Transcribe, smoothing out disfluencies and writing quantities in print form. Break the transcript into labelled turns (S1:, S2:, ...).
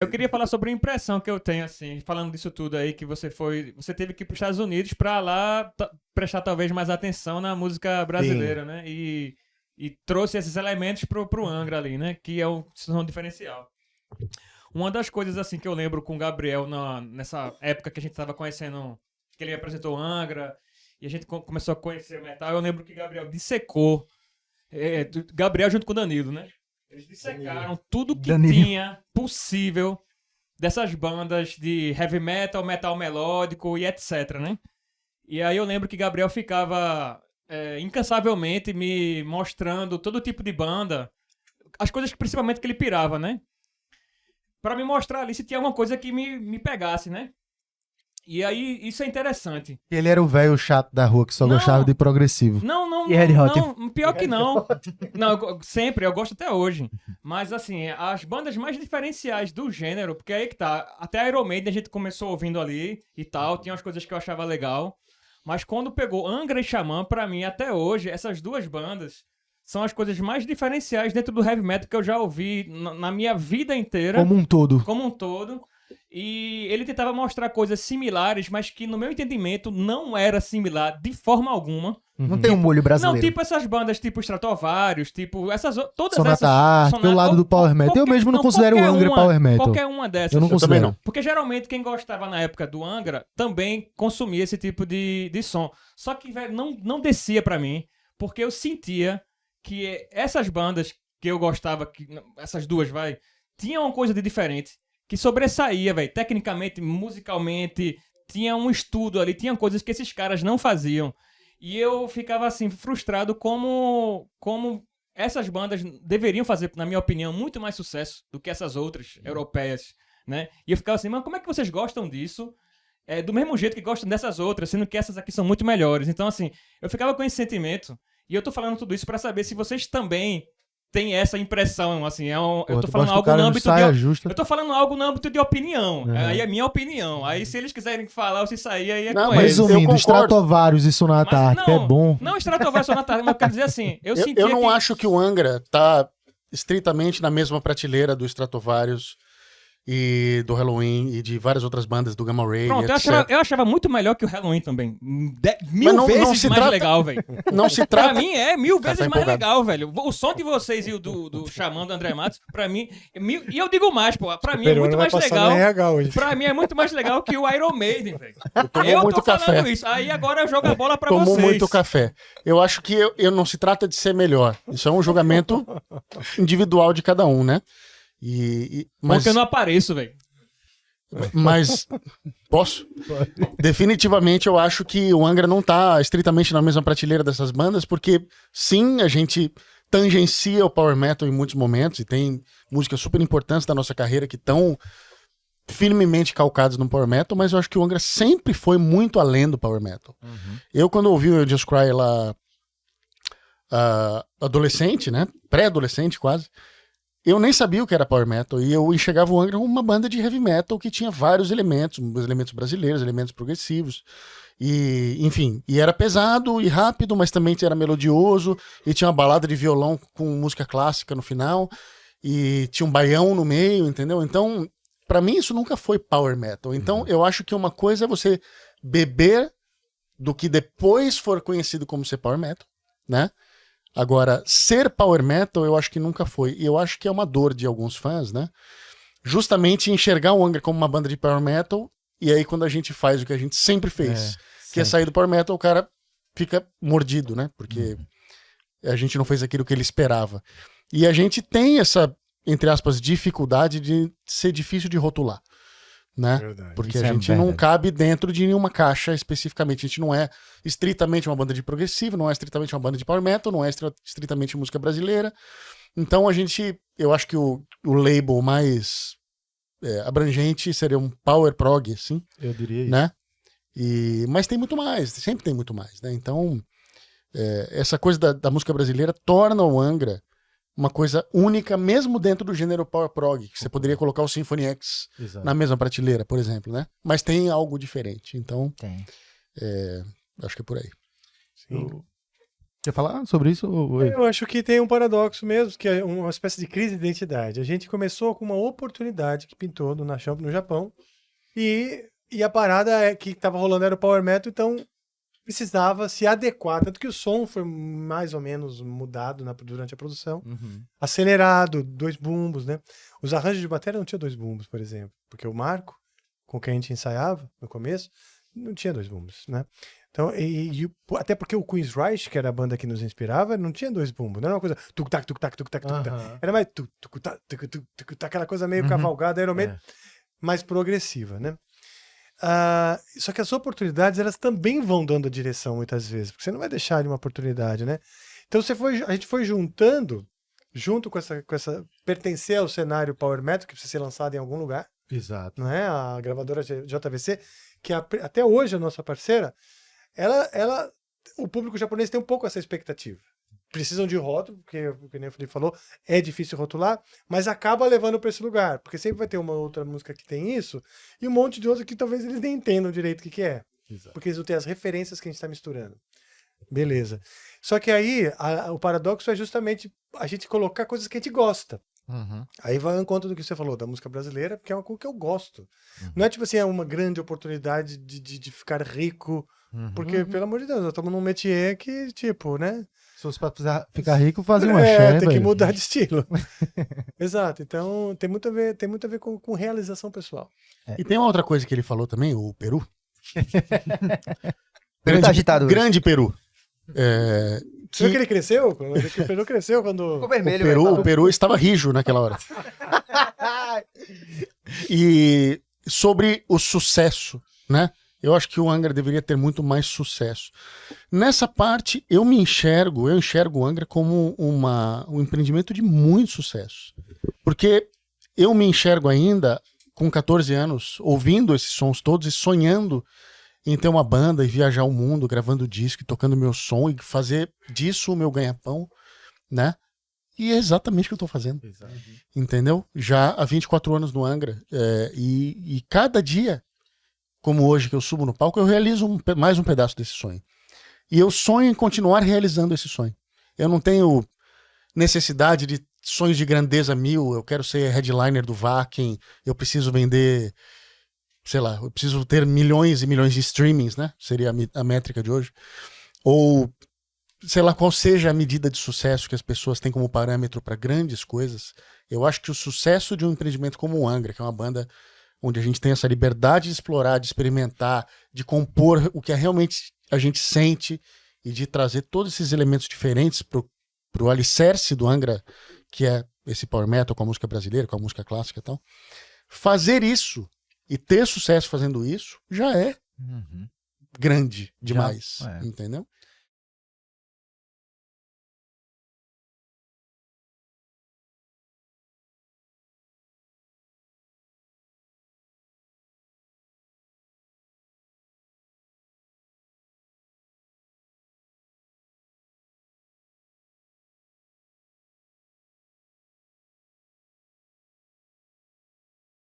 S1: Eu queria falar sobre a impressão que eu tenho, assim, falando disso tudo aí, que você teve que ir para os Estados Unidos para lá prestar talvez mais atenção na música
S2: Sim.
S1: brasileira, né? E trouxe esses elementos pro Angra ali, né? Que é são um diferencial. Uma das coisas, assim, que eu lembro com o Gabriel nessa época que a gente tava conhecendo, que ele apresentou o Angra, e a gente começou a conhecer o metal, eu lembro que Gabriel dissecou, Gabriel junto com o Danilo, né? Eles dissecaram tudo que
S3: Danilo.
S1: tinha possível dessas bandas de heavy metal, metal melódico e etc, né? E aí eu lembro que Gabriel ficava incansavelmente me mostrando todo tipo de banda, as coisas que principalmente que ele pirava, né? Pra me mostrar ali se tinha alguma coisa que me pegasse, né? E aí isso é interessante.
S2: Ele era o velho chato da rua que só gostava de progressivo.
S1: Não,
S3: E Red Hot?
S1: não, pior que não. Não, sempre, eu gosto até hoje. Mas assim, as bandas mais diferenciais do gênero, porque aí que tá, até Iron Maiden a gente começou ouvindo ali e tal, tinha umas coisas que eu achava legal. Mas quando pegou Angra e Xamã, pra mim, até hoje, essas duas bandas são as coisas mais diferenciais dentro do heavy metal que eu já ouvi na minha vida inteira.
S2: Como um todo.
S1: Como um todo. E ele tentava mostrar coisas similares, mas que no meu entendimento não era similar de forma alguma.
S3: Não tem um molho brasileiro.
S1: Não, tipo essas bandas tipo Stratovarius, tipo todas
S2: Sonata
S1: essas...
S2: Arte, o lado do Power Metal. Eu mesmo não considero o Angra Power Metal.
S1: Qualquer uma dessas.
S2: Eu não considero.
S4: também não.
S1: Porque geralmente quem gostava na época do Angra também consumia esse tipo de som. Só que, velho, não descia pra mim, porque eu sentia que essas bandas que eu gostava, essas duas, tinham uma coisa de diferente, que sobressaía, velho, tecnicamente, musicalmente, tinha um estudo ali, tinha coisas que esses caras não faziam. E eu ficava, assim, frustrado como essas bandas deveriam fazer, na minha opinião, muito mais sucesso do que essas outras europeias, né? E eu ficava assim, mas como é que vocês gostam disso? Do mesmo jeito que gostam dessas outras, sendo que essas aqui são muito melhores. Então, assim, eu ficava com esse sentimento, e eu tô falando tudo isso pra saber se vocês também têm essa impressão, assim, eu tô falando algo no âmbito eu tô falando algo no âmbito de opinião. Aí é minha opinião. Aí se eles quiserem falar ou se sair, aí é
S4: Não,
S1: com
S4: mas
S1: eles.
S2: Resumindo,
S4: eu concordo.
S2: Stratovarius e Sonata Ártica é bom.
S1: Não Stratovarius e Sonata Ártica, mas eu quero dizer assim,
S4: Eu não acho que o Angra tá estritamente na mesma prateleira do Stratovarius e do Halloween e de várias outras bandas do Gamma Ray,
S1: Pronto,
S4: etc.
S1: eu achava muito melhor que o Halloween também.
S4: Mas
S1: Mil
S4: não
S1: vezes
S4: se
S1: mais
S4: trata-
S1: legal, velho.
S4: Não se
S1: Pra
S4: trata...
S1: mim é mil
S4: Cara,
S1: vezes
S4: tá
S1: mais
S4: empolgado.
S1: legal, velho. O som de vocês e o do Xamã do André Matos, pra mim... E eu digo mais, pô. Pra mim é muito mais legal... Pra mim é muito mais legal que o Iron Maiden, velho. Eu
S4: muito
S1: tô falando
S4: café.
S1: isso. Aí agora eu jogo a bola pra
S4: Tomou
S1: vocês.
S4: muito café. Eu acho que eu não se trata de ser melhor. Isso é um julgamento individual de cada um, né? Mas,
S1: Porque eu não apareço, velho.
S4: mas posso? Definitivamente eu acho que o Angra não tá estritamente na mesma prateleira dessas bandas, porque sim, a gente tangencia o power metal em muitos momentos e tem músicas super importantes da nossa carreira que estão firmemente calcadas no power metal, mas eu acho que o Angra sempre foi muito além do power metal. Eu, quando ouvi o Just Cry lá, adolescente, né? Pré-adolescente quase, eu nem sabia o que era power metal e eu enxergava o Angra como uma banda de heavy metal que tinha vários elementos brasileiros, elementos progressivos. E, enfim, e era pesado e rápido, mas também era melodioso, e tinha uma balada de violão com música clássica no final, e tinha um baião no meio, entendeu? Então, pra mim isso nunca foi power metal. Então, eu acho que uma coisa é você beber do que depois for conhecido como ser power metal, né? Agora, ser power metal eu acho que nunca foi, e eu acho que é uma dor de alguns fãs, né? Justamente enxergar o Angra como uma banda de power metal, e aí quando a gente faz o que a gente sempre fez, que é sair do power metal, o cara fica mordido, né? Porque a gente não fez aquilo que ele esperava. E a gente tem essa, entre aspas, dificuldade de ser difícil de rotular, né?
S2: Verdade.
S4: Porque
S3: Isso
S4: a
S3: é
S4: gente não
S3: verdade.
S4: cabe dentro de nenhuma caixa especificamente. A gente não é estritamente uma banda de progressivo, não é estritamente uma banda de power metal, não é estritamente música brasileira. Então eu acho que o label mais abrangente seria um power prog, assim,
S2: Eu diria isso.
S4: né? Mas tem muito mais, sempre tem muito mais, né? Então, essa coisa da música brasileira torna o Angra uma coisa única, mesmo dentro do gênero power prog, que você poderia colocar o Symphony X
S2: Exato.
S4: na mesma prateleira, por exemplo, né? Mas tem algo diferente, então
S3: Tem.
S4: acho que é por aí.
S2: Sim. Quer falar sobre isso?
S3: Eu acho que tem um paradoxo mesmo, que é uma espécie de crise de identidade. A gente começou com uma oportunidade que pintou no Japão, e a parada que estava rolando era o Power Metal, então precisava se adequar, tanto que o som foi mais ou menos mudado durante a produção, acelerado, 2 bumbos, né? Os arranjos de bateria não tinha 2 bumbos, por exemplo, porque o Marco, com quem a gente ensaiava no começo, não tinha 2 bumbos, né? Então, até porque o Queensryche, que era a banda que nos inspirava, não tinha 2 bumbos, não era uma coisa tuc-tac, tuc-tac, tuc-tac, tuc-tac. Era mais tuc-tac, tuc-tac, aquela coisa meio cavalgada, era meio mais progressiva, né? Só que as oportunidades, elas também vão dando a direção muitas vezes, porque você não vai deixar de uma oportunidade, né? Então a gente foi juntando, junto com essa pertencer ao cenário Power Metal, que precisa ser lançado em algum lugar.
S2: Exato.
S3: Não é? A gravadora JVC, que até hoje é a nossa parceira, o público japonês tem um pouco essa expectativa. Precisam de rótulo, porque, como o Felipe falou, é difícil rotular, mas acaba levando para esse lugar, porque sempre vai ter uma outra música que tem isso, e um monte de outra que talvez eles nem entendam direito o que é. Exato. Porque eles não têm as referências que a gente está misturando. Beleza. Só que aí, o paradoxo é justamente a gente colocar coisas que a gente gosta. Aí vai ao encontro do que você falou, da música brasileira, porque é uma coisa que eu gosto. Não é tipo assim, é uma grande oportunidade de ficar rico, porque, pelo amor de Deus, nós estamos num métier que, tipo, né?
S2: Se fosse pra ficar rico, fazer uma axé,
S3: tem que mudar de estilo. Exato, então tem muito a ver com realização pessoal.
S4: E tem uma outra coisa que ele falou também, o Peru.
S5: Peru tá agitado hoje.
S4: Grande Peru.
S3: Você viu que ele cresceu? O Peru cresceu quando...
S5: Ficou vermelho.
S4: O Peru estava rijo naquela hora. E sobre o sucesso, né? Eu acho que o Angra deveria ter muito mais sucesso. Nessa parte, eu enxergo o Angra como um empreendimento de muito sucesso. Porque eu me enxergo ainda, com 14 anos, ouvindo esses sons todos e sonhando em ter uma banda e viajar o mundo, gravando disco, e tocando meu som e fazer disso o meu ganha-pão, né? E é exatamente o que eu tô fazendo. Entendeu? Já há 24 anos no Angra. E cada dia, como hoje que eu subo no palco, eu realizo mais um pedaço desse sonho. E eu sonho em continuar realizando esse sonho. Eu não tenho necessidade de sonhos de grandeza mil, eu quero ser headliner do Wacken, eu preciso vender, sei lá, eu preciso ter milhões e milhões de streamings, né? Seria a métrica de hoje. Ou, sei lá, qual seja a medida de sucesso que as pessoas têm como parâmetro para grandes coisas. Eu acho que o sucesso de um empreendimento como o Angra, que é uma banda onde a gente tem essa liberdade de explorar, de experimentar, de compor o que realmente a gente sente e de trazer todos esses elementos diferentes pro alicerce do Angra, que é esse power metal com a música brasileira, com a música clássica e tal. Fazer isso e ter sucesso fazendo isso já é grande demais, entendeu?